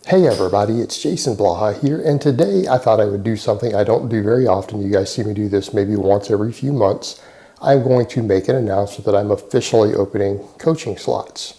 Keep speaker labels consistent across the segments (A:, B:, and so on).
A: Hey everybody, it's Jason Blaha here, and today I thought I would do something I don't do very often. You guys see me do this maybe once every few months. I'm going to make an announcement that I'm officially opening coaching slots.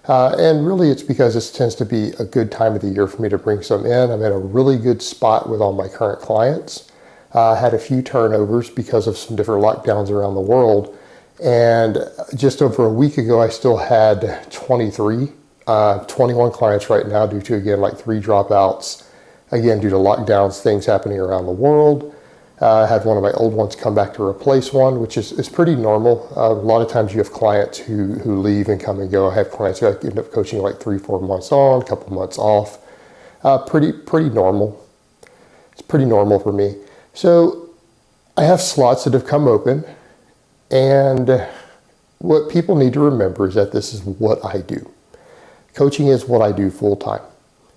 A: And really it's because this tends to be a good time of the year for me to bring some in. I'm in a really good spot with all my current clients. I had a few turnovers because of some different lockdowns around the world. And just over a week ago, I still had 21 clients right now due to, again, like 3 dropouts, again, due to lockdowns, things happening around the world. I had one of my old ones come back to replace one, which is pretty normal. A lot of times you have clients who leave and come and go. I have clients who I end up coaching like 3-4 months on, a couple months off. Pretty normal. It's pretty normal for me. So I have slots that have come open, and what people need to remember is that this is what I do. Coaching is what I do full time.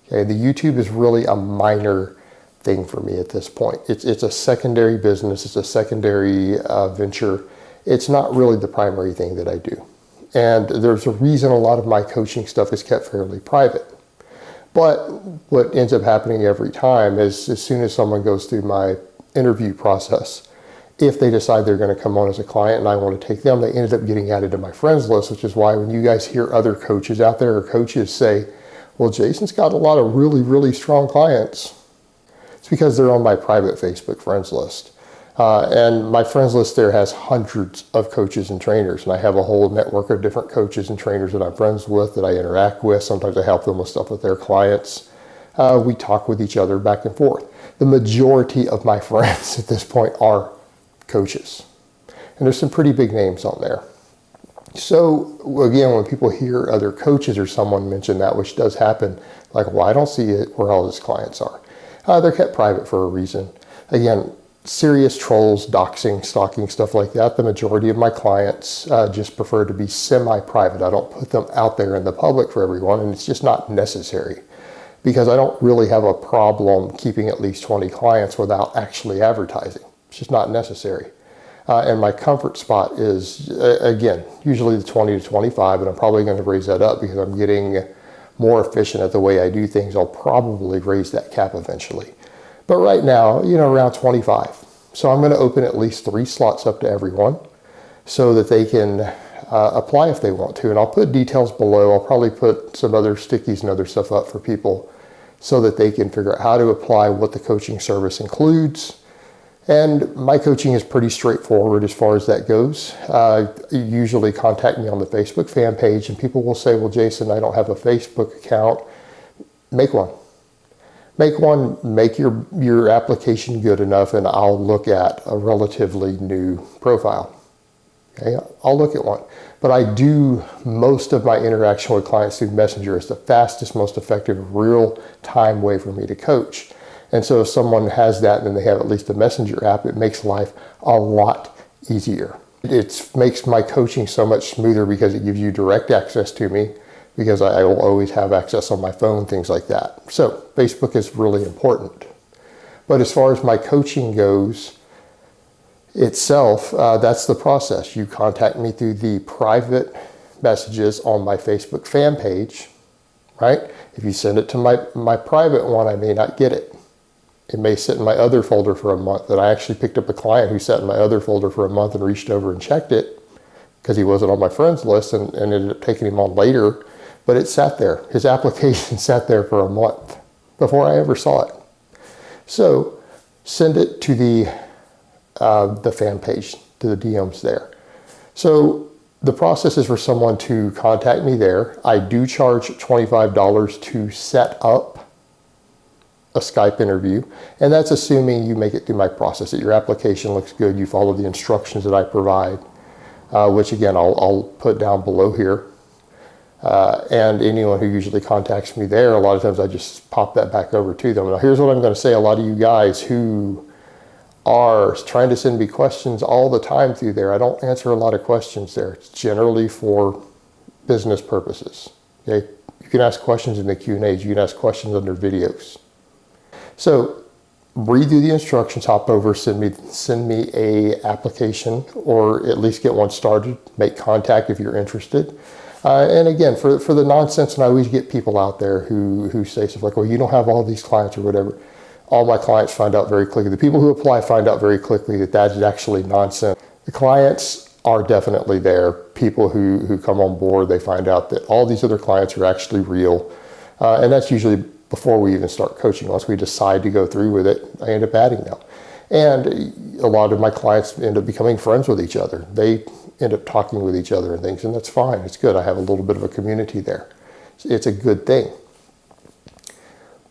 A: Okay, the YouTube is really a minor thing for me at this point. It's a secondary business. It's a secondary venture. It's not really the primary thing that I do. And there's a reason a lot of my coaching stuff is kept fairly private. But what ends up happening every time is as soon as someone goes through my interview process, if they decide they're going to come on as a client and I want to take them, they ended up getting added to my friends list, which is why when you guys hear other coaches out there or coaches say, well, Jason's got a lot of really, really strong clients, it's because they're on my private Facebook friends list. And my friends list there has hundreds of coaches and trainers, and I have a whole network of different coaches and trainers that I'm friends with, that I interact with. Sometimes I help them with stuff with their clients. We talk with each other back and forth. The majority of my friends at this point are coaches, and there's some pretty big names on there. So again, when people hear other coaches or someone mention that, which does happen, like, well, I don't see it where all his clients are. They're kept private for a reason. Again, serious trolls, doxing, stalking, stuff like that. The majority of my clients just prefer to be semi-private. I don't put them out there in the public for everyone, and it's just not necessary, because I don't really have a problem keeping at least 20 clients without actually advertising. It's just not necessary. And my comfort spot is, again, usually the 20 to 25, and I'm probably going to raise that up because I'm getting more efficient at the way I do things. I'll probably raise that cap eventually. But right now, around 25. So I'm going to open at least 3 slots up to everyone so that they can apply if they want to. And I'll put details below. I'll probably put some other stickies and other stuff up for people so that they can figure out how to apply, what the coaching service includes. And my coaching is pretty straightforward as far as that goes. You usually contact me on the Facebook fan page, and people will say, well, Jason, I don't have a Facebook account. Make one. Make one, make your application good enough, and I'll look at a relatively new profile. Okay, I'll look at one. But I do most of my interaction with clients through Messenger. It's the fastest, most effective, real-time way for me to coach. And so if someone has that and then they have at least a Messenger app, it makes life a lot easier. It makes my coaching so much smoother because it gives you direct access to me, because I will always have access on my phone, things like that. So Facebook is really important. But as far as my coaching goes itself, that's the process. You contact me through the private messages on my Facebook fan page, right? If you send it to my private one, I may not get it. It may sit in my other folder for a month. And I actually picked up a client who sat in my other folder for a month and reached over and checked it because he wasn't on my friends list, and ended up taking him on later. But it sat there. His application sat there for a month before I ever saw it. So send it to the fan page, to the DMs there. So the process is for someone to contact me there. I do charge $25 to set up a Skype interview, and that's assuming you make it through my process, that your application looks good, you follow the instructions that I provide, which again I'll put down below here. And anyone who usually contacts me there, a lot of times I just pop that back over to them. Now here's what I'm going to say. A lot of you guys who are trying to send me questions all the time through there, I don't answer a lot of questions there. It's generally for business purposes. Okay? You can ask questions in the Q&As. You can ask questions under videos. So read through the instructions, hop over, send me a application, or at least get one started. Make contact if you're interested. And again, for the nonsense, and I always get people out there who say stuff like, well, you don't have all these clients or whatever. All my clients find out very quickly. The people who apply find out very quickly that that is actually nonsense. The clients are definitely there. People who come on board, they find out that all these other clients are actually real. And that's usually before we even start coaching. Once we decide to go through with it, I end up adding them. And a lot of my clients end up becoming friends with each other. They end up talking with each other and things, and that's fine. It's good. I have a little bit of a community there. It's a good thing.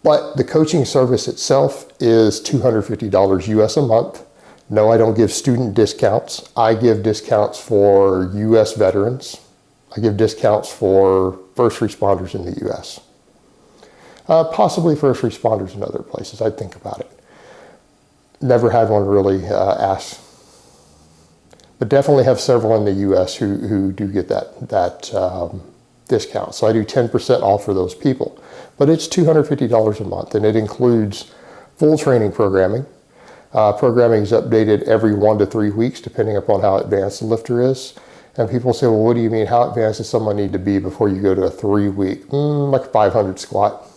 A: But the coaching service itself is $250 US a month. No, I don't give student discounts. I give discounts for US veterans. I give discounts for first responders in the US. Possibly first responders in other places. I'd think about it. Never had one really ask. But definitely have several in the US who do get that discount. So I do 10% off for those people. But it's $250 a month, and it includes full training programming. Programming is updated every 1 to 3 weeks, depending upon how advanced the lifter is. And people say, well, what do you mean? How advanced does someone need to be before you go to a 3-week? Like 500 squat.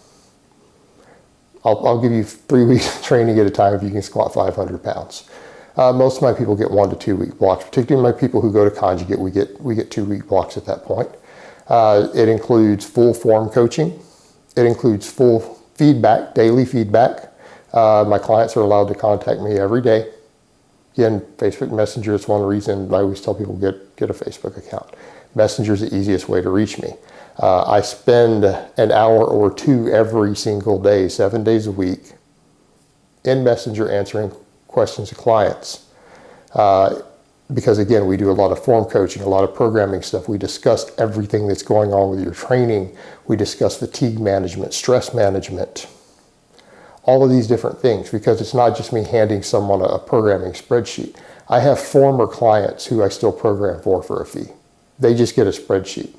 A: I'll give you 3 weeks training at a time if you can squat 500 pounds. Most of my people get 1 to 2 week blocks, particularly my people who go to conjugate. We get 2-week blocks at that point. It includes full form coaching. It includes full feedback, daily feedback. My clients are allowed to contact me every day. Again, Facebook Messenger is one reason I always tell people get a Facebook account. Messenger is the easiest way to reach me. I spend an hour or two every single day, 7 days a week, in Messenger answering questions of clients. Because again, we do a lot of form coaching, a lot of programming stuff. We discuss everything that's going on with your training. We discuss fatigue management, stress management, all of these different things, because it's not just me handing someone a programming spreadsheet. I have former clients who I still program for a fee. They just get a spreadsheet.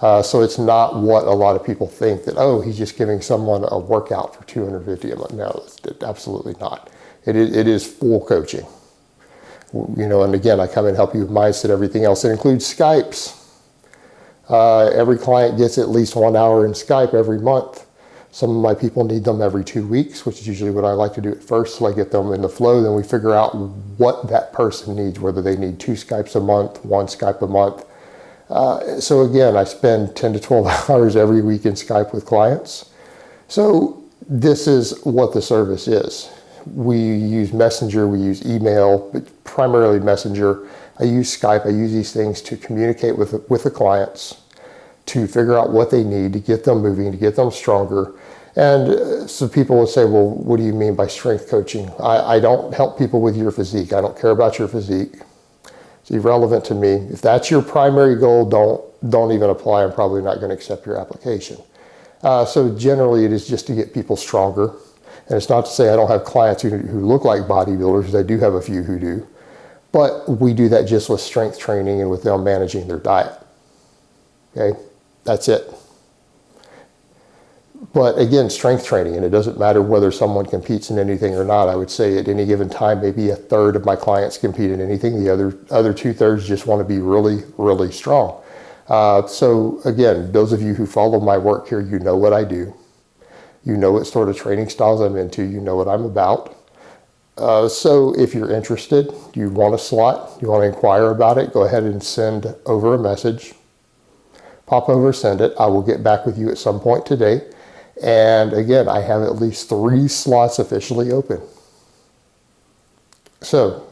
A: So it's not what a lot of people think that, oh, he's just giving someone a workout for $250 a month. No, it's absolutely not. It is full coaching. You know, and again, I come and help you with mindset, everything else. It includes Skypes. Every client gets at least 1 hour in Skype every month. Some of my people need them every 2 weeks, which is usually what I like to do at first, so I get them in the flow. Then we figure out what that person needs, whether they need 2 Skypes a month, 1 Skype a month. So again, I spend 10 to 12 hours every week in Skype with clients. So this is what the service is. We use Messenger, we use email, but primarily Messenger. I use Skype, I use these things to communicate with the clients, to figure out what they need, to get them moving, to get them stronger. And so people will say, well, what do you mean by strength coaching? I don't help people with your physique. I don't care about your physique. It's irrelevant to me. If that's your primary goal, don't even apply. I'm probably not going to accept your application. So generally it is just to get people stronger. And it's not to say I don't have clients who look like bodybuilders. I do have a few who do. But we do that just with strength training and with them managing their diet. Okay, that's it. But again, strength training, and it doesn't matter whether someone competes in anything or not. I would say at any given time, maybe a third of my clients compete in anything. The other 2/3 just want to be really, really strong. So again, those of you who follow my work here, you know what I do. You know what sort of training styles I'm into. You know what I'm about. So if you're interested, you want a slot, you want to inquire about it, go ahead and send over a message. Pop over, send it. I will get back with you at some point today. And again, I have at least 3 slots officially open. So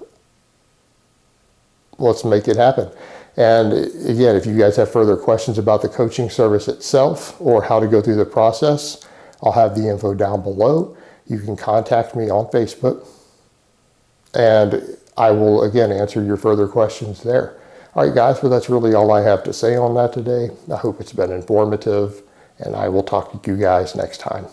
A: let's make it happen. And again, if you guys have further questions about the coaching service itself or how to go through the process, I'll have the info down below. You can contact me on Facebook, and I will again answer your further questions there. All right, guys, well, that's really all I have to say on that today. I hope it's been informative, and I will talk to you guys next time.